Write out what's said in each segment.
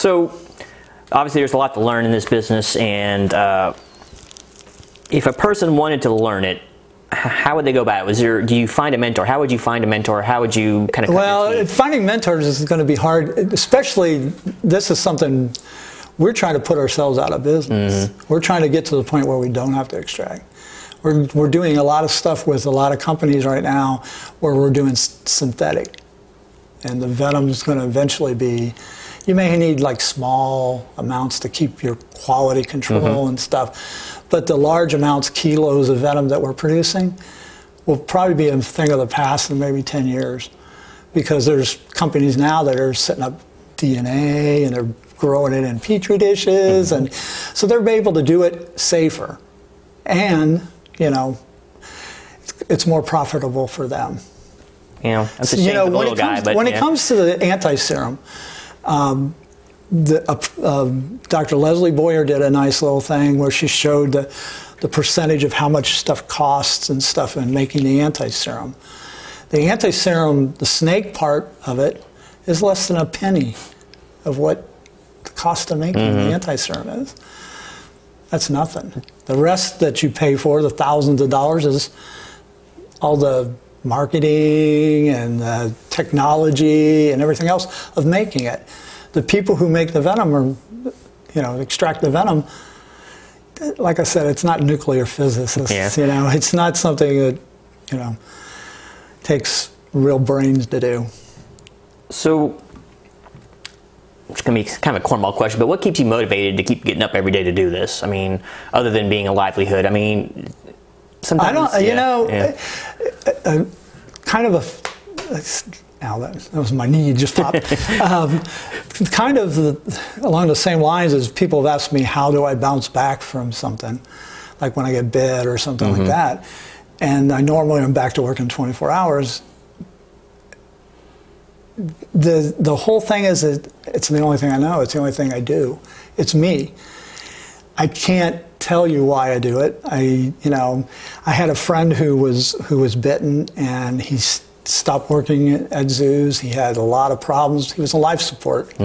So obviously there's a lot to learn in this business, and if a person wanted to learn it, how would they go about it? Do you find a mentor? How would you find a mentor? How would you kind of... Well, finding mentors is going to be hard, especially this is something we're trying to put ourselves out of business. We're trying to get to the point where we don't have to extract. We're doing a lot of stuff with a lot of companies right now where we're doing synthetic. And the venom is going to eventually be, you may need like small amounts to keep your quality control and stuff. But the large amounts, kilos of venom that we're producing will probably be a thing of the past in maybe 10 years. Because there's companies now that are setting up DNA and they're growing it in petri dishes. And so they're able to do it safer. And, you know, it's more profitable for them. You know, that's a shame for the little guy. But when it comes to the anti-serum, Dr. Leslie Boyer did a nice little thing where she showed the percentage of how much stuff costs and stuff in making the anti-serum. The anti-serum, the snake part of it, is less than a penny of what the cost of making the anti-serum is. That's nothing. The rest that you pay for, the thousands of dollars, is all the marketing and the technology and everything else of making it. The people who make the venom, or you know, extract the venom, like I said, it's not nuclear physicists. You know, it's not something that, you know, takes real brains to do. So it's going to be kind of a cornball question, but what keeps you motivated to keep getting up every day to do this? I mean, other than being a livelihood. I mean, sometimes I don't. You know, kind of a. Now that was my knee just popped. Kind of along the same lines as people have asked me, how do I bounce back from something, like when I get bit or something like that. And I normally am back to work in 24 hours. The whole thing is that it's the only thing I know. It's the only thing I do. It's me. I can't tell you why I do it. You know, I had a friend who was bitten, and he stopped working at zoos. He had a lot of problems. He was on life support.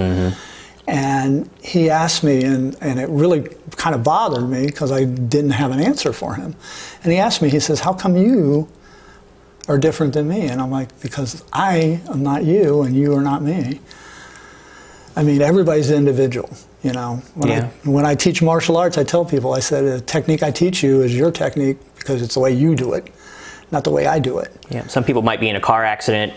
And he asked me, and it really kind of bothered me because I didn't have an answer for him. And he asked me, he says, how come you are different than me? And I'm like, because I am not you and you are not me. I mean, everybody's individual, you know. When I teach martial arts, I tell people, I said, the technique I teach you is your technique because it's the way you do it, not the way I do it. Yeah, some people might be in a car accident,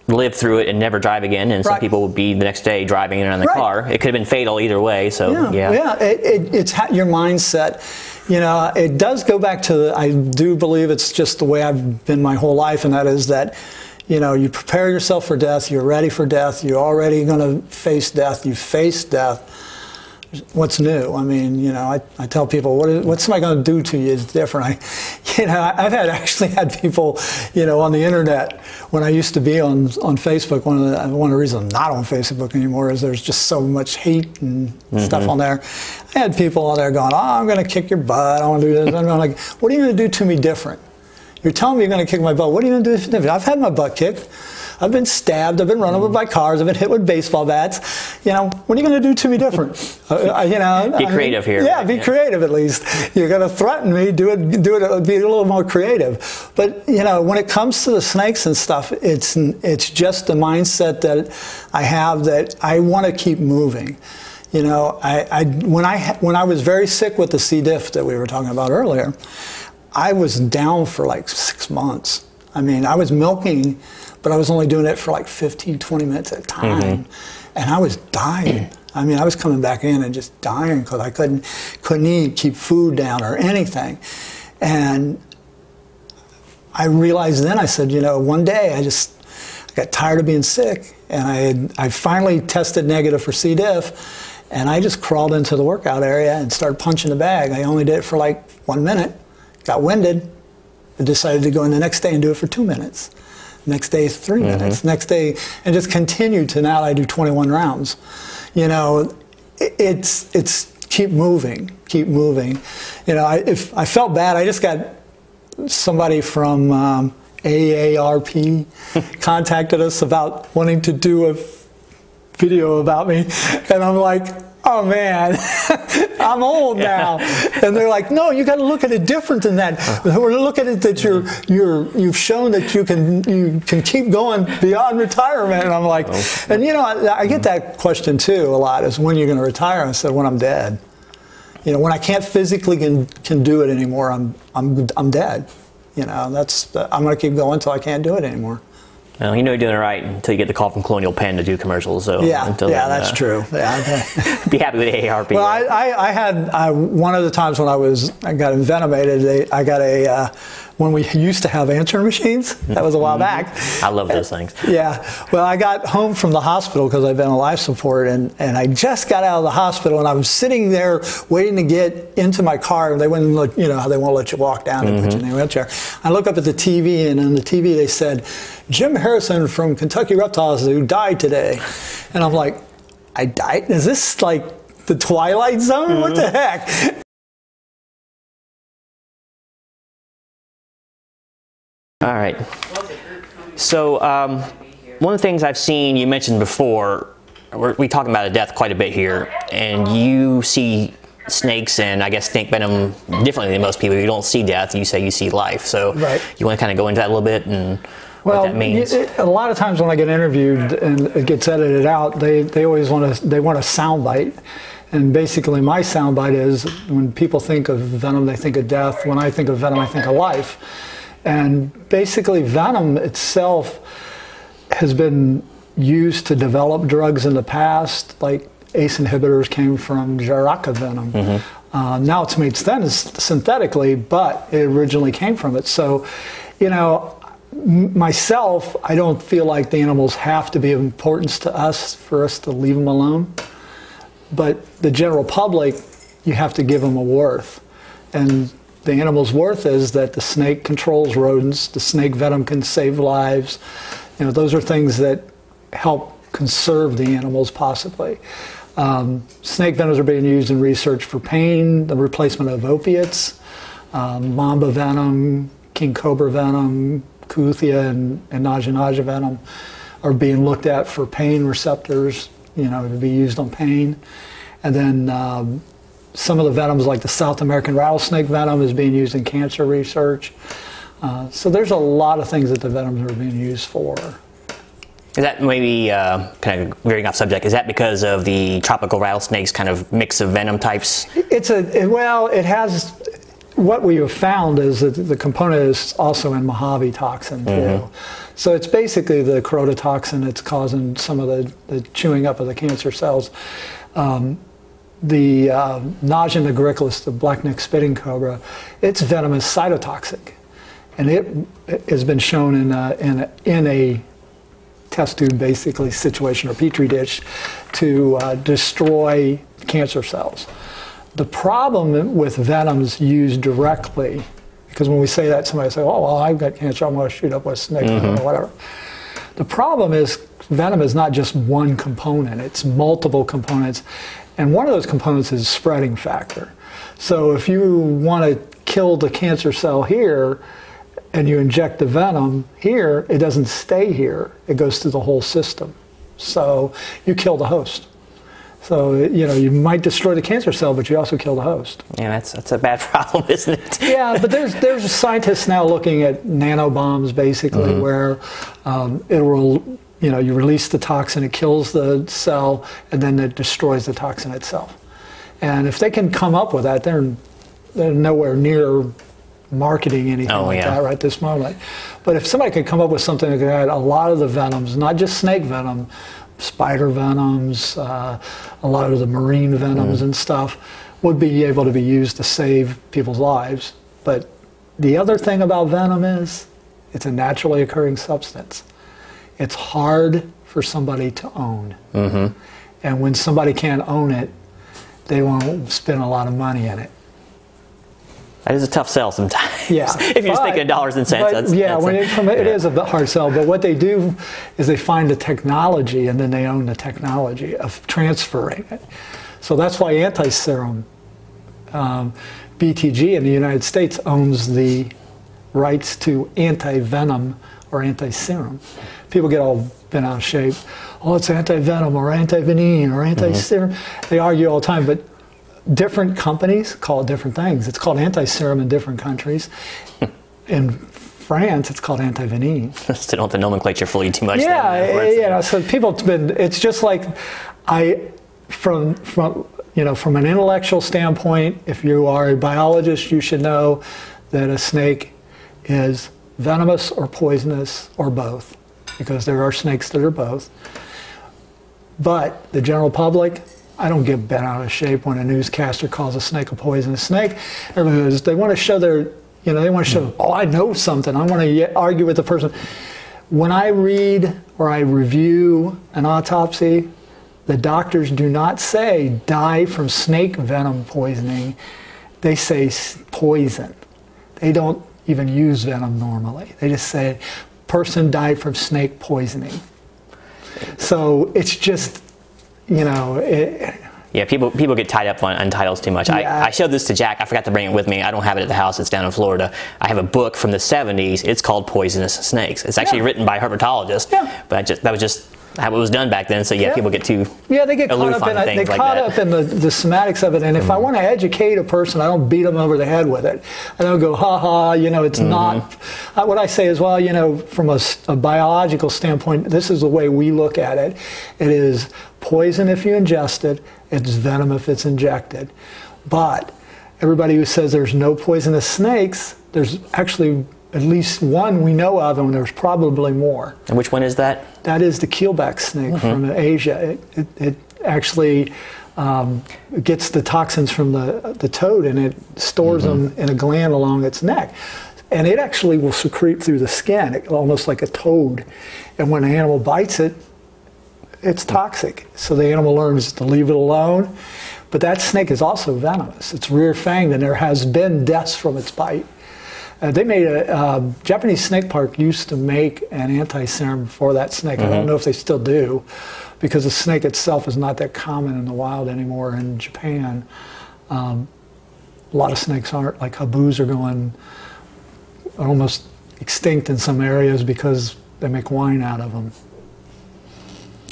live through it and never drive again, and some people would be the next day driving in the car. It could have been fatal either way. So it's your mindset. You know, it does go back to, I do believe it's just the way I've been my whole life, and that is that, you know, you prepare yourself for death, you're ready for death, you're already going to face death, you face death. What's new? I mean, you know, I tell people, what's somebody going to do to you is different. I've actually had people, you know, on the internet, when I used to be on Facebook, one of the reasons I'm not on Facebook anymore is there's just so much hate and stuff on there. I had people on there going, oh, I'm going to kick your butt, I want to do this. And I'm like, what are you going to do to me different? You're telling me you're going to kick my butt. What are you going to do different? I've had my butt kicked. I've been stabbed. I've been run over by cars. I've been hit with baseball bats. You know, what are you going to do to me different? You know, be creative here. Yeah, be creative at least. You're going to threaten me. Do it. Be a little more creative. But you know, when it comes to the snakes and stuff, it's just the mindset that I have that I want to keep moving. You know, when I was very sick with the C. diff that we were talking about earlier, I was down for like 6 months. I mean, I was milking, but I was only doing it for like 15, 20 minutes at a time. And I was dying. I mean, I was coming back in and just dying because I couldn't eat, keep food down or anything. And I realized then, I said, you know, one day I got tired of being sick, and I finally tested negative for C. diff, and I just crawled into the workout area and started punching the bag. I only did it for like 1 minute, got winded, and decided to go in the next day and do it for 2 minutes. Next day, 3 minutes. Next day, and just continued to now I do 21 rounds. You know, it's keep moving, keep moving. You know, if I felt bad, I just got somebody from AARP contacted us about wanting to do a video about me, and I'm like, oh man, I'm old now. And they're like, no, you got to look at it different than that. We're looking at it that you've shown that you can keep going beyond retirement. And I'm like, and you know, I get that question too a lot, is when you're going to retire? I said, when I'm dead. You know, when I can't physically can do it anymore, I'm dead. You know, I'm going to keep going until I can't do it anymore. Well, you know you're doing it right until you get the call from Colonial Penn to do commercials. So yeah, until yeah, then, that's true. Yeah. Be happy with AARP. Well, I had one of the times when I got envenomated, I got when we used to have answering machines. That was a while back. I love those things. Yeah. Well, I got home from the hospital because I've been on life support, and I just got out of the hospital, and I was sitting there waiting to get into my car, and they wouldn't let, you know how they won't let you walk down and put you in a wheelchair. I look up at the TV, and on the TV they said, Jim Harrison from Kentucky Reptile Zoo died today. And I'm like, I died? Is this like the Twilight Zone? What the heck? All right. So one of the things I've seen, you mentioned before, we talk about a death quite a bit here, and you see snakes and I guess snake venom differently than most people. You don't see death, you say you see life. So you want to kind of go into that a little bit and what that means? A lot of times when I get interviewed and it gets edited out, they always want a sound bite. And basically my sound bite is, when people think of venom, they think of death. When I think of venom, I think of life. And basically venom itself has been used to develop drugs in the past, like ACE inhibitors came from jararaca venom. Now it's made synthetically, but it originally came from it. So, you know, myself, I don't feel like the animals have to be of importance to us for us to leave them alone. But the general public, you have to give them a worth. And the animal's worth is that the snake controls rodents, the snake venom can save lives. You know, those are things that help conserve the animals possibly. Snake venoms are being used in research for pain, the replacement of opiates, mamba venom, king cobra venom, Kuthia and nausea venom are being looked at for pain receptors, you know, to be used on pain. And then some of the venoms, like the South American rattlesnake venom, is being used in cancer research. So there's a lot of things that the venoms are being used for. Is that maybe, kind of veering off subject, is that because of the tropical rattlesnakes kind of mix of venom types? Well, it has, what we have found is that the component is also in Mojave toxin too. So it's basically the chorototoxin that's causing some of the chewing up of the cancer cells. The Nausea nigricolous, the black-necked spitting cobra, its venom is cytotoxic. And it has been shown in a test tube basically situation, or petri dish, to destroy cancer cells. The problem with venoms used directly, because when we say that, somebody will say, oh, well, I've got cancer, I'm going to shoot up with a snake or whatever. The problem is venom is not just one component, it's multiple components. And one of those components is spreading factor. So if you want to kill the cancer cell here, and you inject the venom here, it doesn't stay here. It goes through the whole system. So you kill the host. So, you know, you might destroy the cancer cell, but you also kill the host. Yeah, that's a bad problem, isn't it? Yeah, but there's scientists now looking at nanobombs, basically, where it will, you know, you release the toxin, it kills the cell, and then it destroys the toxin itself. And if they can come up with that, they're nowhere near marketing anything that right this moment. But if somebody could come up with something that could add a lot of the venoms, not just snake venom, spider venoms, a lot of the marine venoms and stuff, would be able to be used to save people's lives. But the other thing about venom is it's a naturally occurring substance. It's hard for somebody to own. And when somebody can't own it, they won't spend a lot of money in it. That is a tough sell sometimes. Yeah. If you're just thinking of dollars and cents. It is a hard sell. But what they do is they find the technology, and then they own the technology of transferring it. So that's why anti-serum, BTG in the United States owns the rights to anti-venom or anti-serum. People get all bent out of shape. oh, it's anti-venom or anti-venin or anti-serum. They argue all the time, but different companies call it different things. It's called anti-serum in different countries. In France, it's called anti-venin. Still don't the nomenclature fool you too much. Yeah. So people have been. It's just like from an intellectual standpoint, if you are a biologist, you should know that a snake is venomous or poisonous or both, because there are snakes that are both. But the general public, I don't get bent out of shape when a newscaster calls a snake a poisonous snake. Everybody goes, they want to show oh, I know something. I want to argue with the person. When I read or I review an autopsy, the doctors do not say die from snake venom poisoning. They say poison. They don't even use venom normally. They just say person died from snake poisoning. So it's just, yeah, people get tied up on titles too much. Yeah. I showed this to Jack. I forgot to bring it with me. I don't have it at the house. It's down in Florida. I have a book from the 70s. It's called Poisonous Snakes. It's actually written by a herpetologist. Yeah. But that was just how it was done back then. So people get too they get caught up in things up in the sematics of it. And if I want to educate a person, I don't beat them over the head with it. I don't go, ha ha, it's not. What I say is, well, from a biological standpoint, this is the way we look at it. It is poison if you ingest it. It's venom if it's injected. But everybody who says there's no poisonous snakes, there's actually at least one we know of, and there's probably more. And which one is that? That is the keelback snake from Asia. It actually gets the toxins from the toad, and it stores them in a gland along its neck. And it actually will secrete through the skin, almost like a toad. And when an animal bites it, it's toxic. So the animal learns to leave it alone. But that snake is also venomous. It's rear-fanged, and there has been deaths from its bite. They made a Japanese snake park used to make an anti-serum for that snake. I don't know if they still do, because the snake itself is not that common in the wild anymore in Japan. A lot of snakes aren't. Like habus are almost extinct in some areas because they make wine out of them.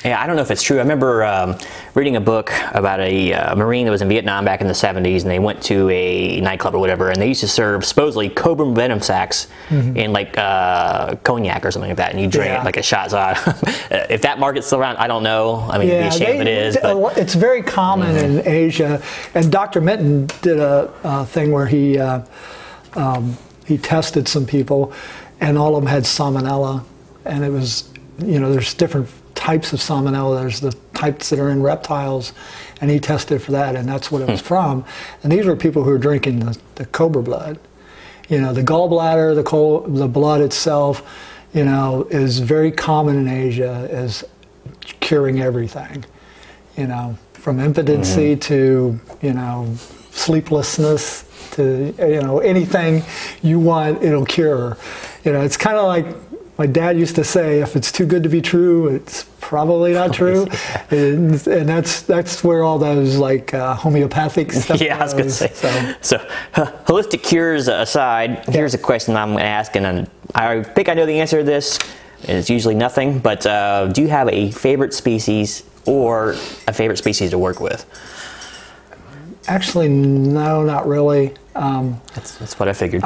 Yeah, I don't know if it's true. I remember reading a book about a Marine that was in Vietnam back in the 70s, and they went to a nightclub or whatever, and they used to serve supposedly cobra venom sacs in like cognac or something like that, and you drink it like a shot. So if that market's still around, I don't know. I mean, it'd be a shame if it is. But it's very common in Asia, and Dr. Minton did a thing where he tested some people, and all of them had salmonella, and it was, there's different types of salmonella. There's the types that are in reptiles, and he tested for that, and that's what it was from. And these were people who were drinking the cobra blood. The gallbladder, the blood itself, is very common in Asia as curing everything. From impotency to, sleeplessness to, anything you want, it'll cure. It's kind of like my dad used to say, if it's too good to be true, it's probably not true. And that's where all those like homeopathic stuff I was going to say. So holistic cures aside, here's a question I'm going to ask, and I think I know the answer to this. It's usually nothing, but do you have a favorite species or a favorite species to work with? Actually, no, not really. That's what I figured.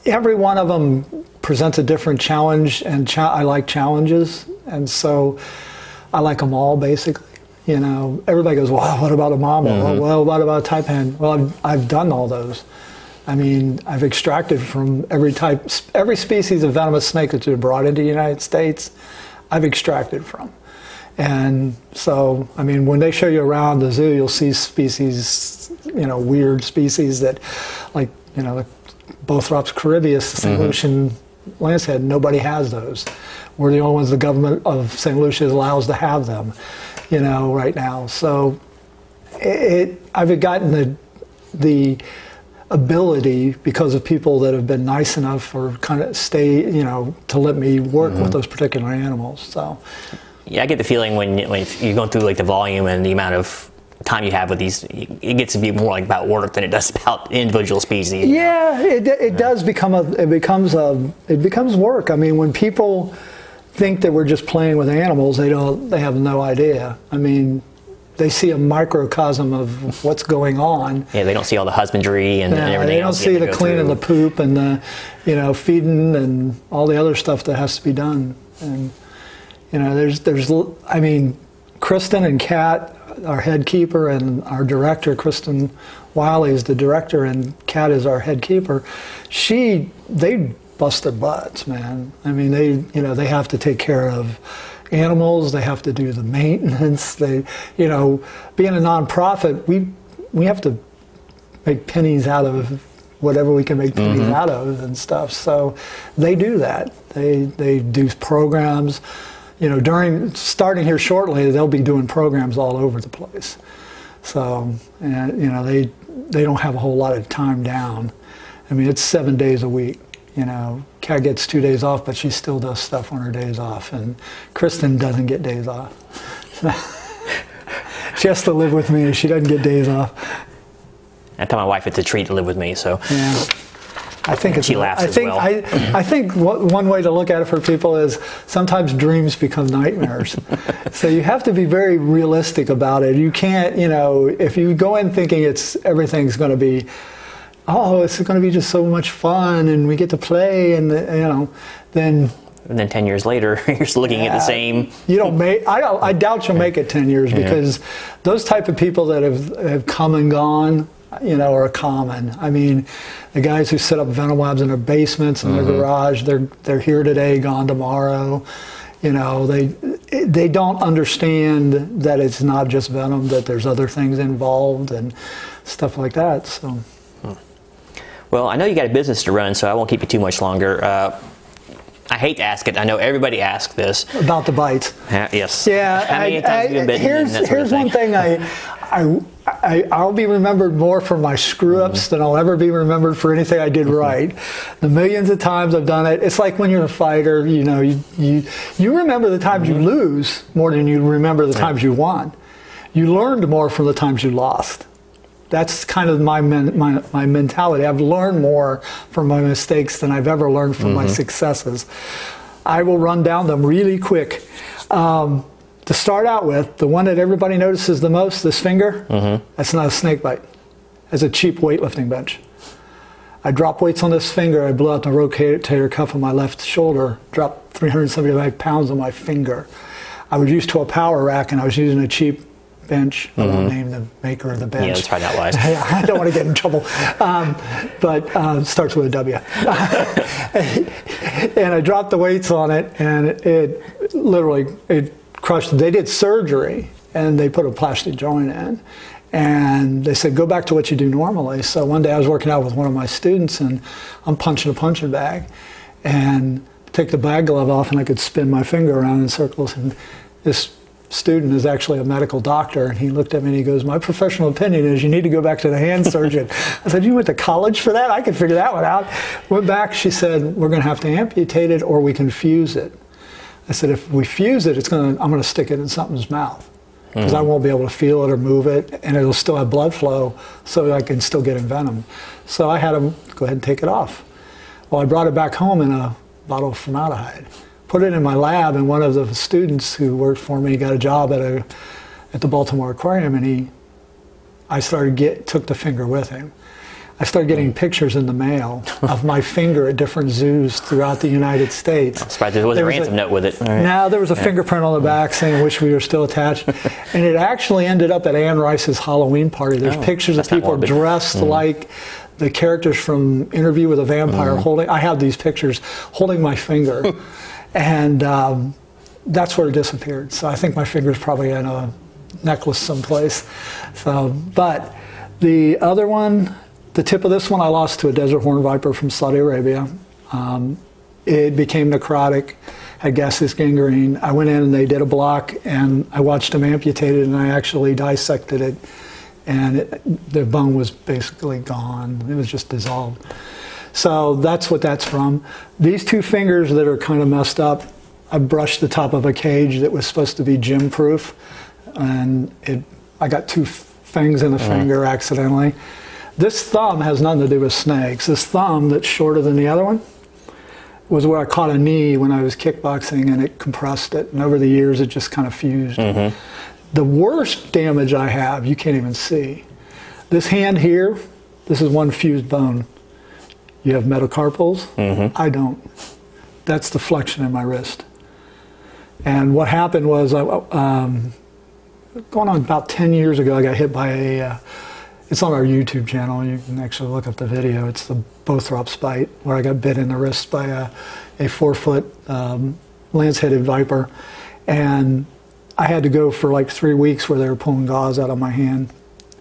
Every one of them presents a different challenge, and I like challenges, and so I like them all, basically. Everybody goes, well, what about a mama? Well, what about a taipan? Well, I've done all those. I mean, I've extracted from every species of venomous snake that's been brought into the United States, I've extracted from. And so, I mean, when they show you around the zoo, you'll see species, weird species that, like, the Bothrops caribeus, the St. Lucian lancehead, nobody has those. We're the only ones the government of St. Lucia allows to have them, right now. So I've gotten the ability, because of people that have been nice enough or kind of to let me work with those particular animals. So yeah, I get the feeling when you're going through like the volume and the amount of time you have with these, it gets to be more like about work than it does about individual species. Yeah, it does become it becomes work. I mean, when people think that we're just playing with animals. They have no idea. I mean, they see a microcosm of what's going on. Yeah, they don't see all the husbandry and everything They don't else see the cleaning the poop and the, feeding and all the other stuff that has to be done. And, I mean, Kristen and Kat, our head keeper, and our director, Kristen Wiley is the director, and Kat is our head keeper. They bust their butts, man. I mean, they have to take care of animals. They have to do the maintenance. Being a nonprofit, we have to make pennies out of whatever we can make pennies out of and stuff. So they do that. They do programs. Starting here shortly, they'll be doing programs all over the place. So, they don't have a whole lot of time down. I mean, it's 7 days a week. Kat gets 2 days off, but she still does stuff on her days off. And Kristen doesn't get days off. She has to live with me. She doesn't get days off. I tell my wife it's a treat to live with me, so. Yeah. I think she laughs as well. I think one way to look at it for people is sometimes dreams become nightmares. So you have to be very realistic about it. You can't, if you go in thinking everything's going to be, it's going to be just so much fun and we get to play and, then... And then 10 years later, you're just looking at the same... You don't make... I doubt you'll make it 10 years because those type of people that have come and gone, are common. I mean, the guys who set up venom labs in their basements and their garage, they're here today, gone tomorrow. They don't understand that it's not just venom, that there's other things involved and stuff like that. So... Well, I know you got a business to run, so I won't keep you too much longer. I hate to ask it. I know everybody asks this. About the bites. Yes. Yeah. How many times have you been bitten? Here's one thing. I'll be remembered more for my screw-ups than I'll ever be remembered for anything I did right. The millions of times I've done it. It's like when you're a fighter, you remember the times you lose more than you remember the times you won. You learned more from the times you lost. That's kind of my mentality. I've learned more from my mistakes than I've ever learned from my successes. I will run down them really quick. To start out with, the one that everybody notices the most, this finger, that's not a snake bite. It's a cheap weightlifting bench. I dropped weights on this finger. I blew out the rotator cuff on my left shoulder, dropped 375 pounds on my finger. I was used to a power rack, and I was using a cheap bench. I won't name the maker of the bench. Yeah, that's probably not wise. I don't want to get in trouble. But starts with a W. And I dropped the weights on it, and it literally crushed. They did surgery, and they put a plastic joint in. And they said, go back to what you do normally. So one day I was working out with one of my students, and I'm punching a punching bag. And take the bag glove off, and I could spin my finger around in circles. And this student is actually a medical doctor, and he looked at me and he goes, my professional opinion is you need to go back to the hand surgeon. I said, you went to college for that? I could figure that one out. Went back, she said, we're going to have to amputate it or we can fuse it. I said, if we fuse it, I'm going to stick it in something's mouth because I won't be able to feel it or move it, and it'll still have blood flow so I can still get envenomed. So I had him go ahead and take it off. Well, I brought it back home in a bottle of formaldehyde. Put it in my lab, and one of the students who worked for me got a job at the Baltimore Aquarium, and took the finger with him. I started getting pictures in the mail of my finger at different zoos throughout the United States. I'm surprised there wasn't a ransom note with it. Right. Now there was a fingerprint on the back saying, wish we were still attached. And it actually ended up at Anne Rice's Halloween party. There's pictures of people dressed like the characters from Interview with a Vampire I have these pictures holding my finger. And that's where it disappeared. So I think my finger's probably in a necklace someplace. But the other one, the tip of this one, I lost to a desert horn viper from Saudi Arabia. It became necrotic, had gaseous gangrene. I went in and they did a block, and I watched them amputate it, and I actually dissected it, and the bone was basically gone. It was just dissolved. So that's what that's from. These two fingers that are kind of messed up, I brushed the top of a cage that was supposed to be gym-proof, and I got two fangs in the finger accidentally. This thumb has nothing to do with snakes. This thumb that's shorter than the other one, was where I caught a knee when I was kickboxing, and it compressed it. And over the years, it just kind of fused. The worst damage I have, you can't even see. This hand here, this is one fused bone. You have metacarpals. I don't. That's the flexion in my wrist. And what happened was, going on about 10 years ago, I got hit by a, it's on our YouTube channel, you can actually look up the video, it's the Bothrop bite, where I got bit in the wrist by a 4-foot lance-headed viper. And I had to go for like 3 weeks where they were pulling gauze out of my hand.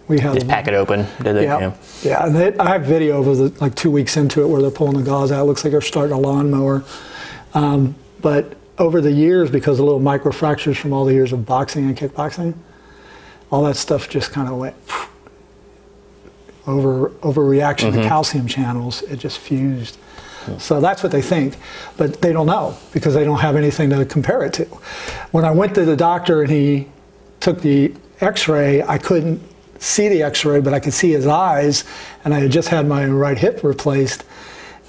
We had just pack it open, did they? Yeah. And I have video of the, like 2 weeks into it where they're pulling the gauze out. It looks like they're starting a lawnmower. But over the years, because of little microfractures from all the years of boxing and kickboxing, all that stuff just kind of went overreaction to calcium channels. It just fused. So that's what they think, but they don't know because they don't have anything to compare it to. When I went to the doctor and he took the x-ray, I couldn't see the x-ray, but I could see his eyes, and I had just had my right hip replaced.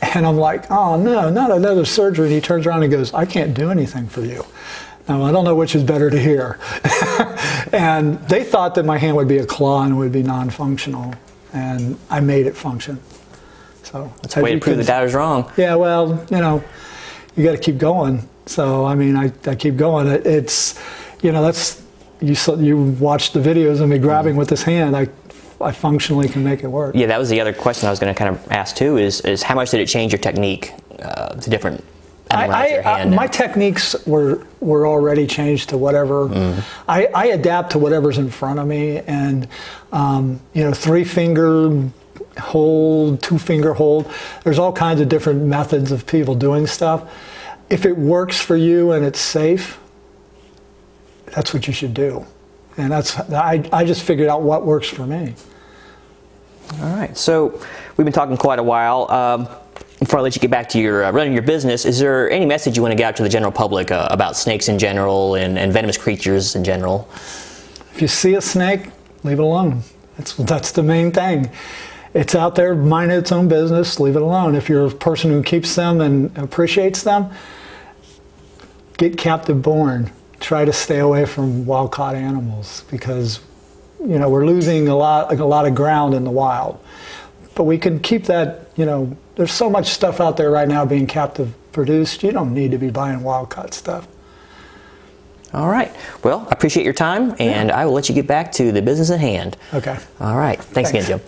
And I'm like, oh no, not another surgery. And he turns around and goes, I can't do anything for you. Now, I don't know which is better to hear. And they thought that my hand would be a claw and would be non-functional, and I made it function. So that's a way to prove the doubters wrong. Yeah, well, you know, you got to keep going. So, I mean, I keep going. It's, you know, that's, you watch the videos of me grabbing with this hand. I functionally can make it work. Yeah, that was the other question I was going to kind of ask too, is how much did it change your technique to different animals your hand? My techniques were already changed to whatever. I adapt to whatever's in front of me, and you know, 3-finger hold, 2-finger hold. There's all kinds of different methods of people doing stuff. If it works for you and it's safe, that's what you should do. And that's, I just figured out what works for me. All right, so we've been talking quite a while. Before I let you get back to your running your business, is there any message you want to get out to the general public about snakes in general and venomous creatures in general? If you see a snake, leave it alone. That's the main thing. It's out there minding its own business, leave it alone. If you're a person who keeps them and appreciates them, get captive born. Try to stay away from wild-caught animals, because, you know, we're losing a lot of ground in the wild. But we can keep that, you know, there's so much stuff out there right now being captive produced. You don't need to be buying wild-caught stuff. All right. Well, I appreciate your time, and I will let you get back to the business at hand. Okay. All right. Thanks again, Jim.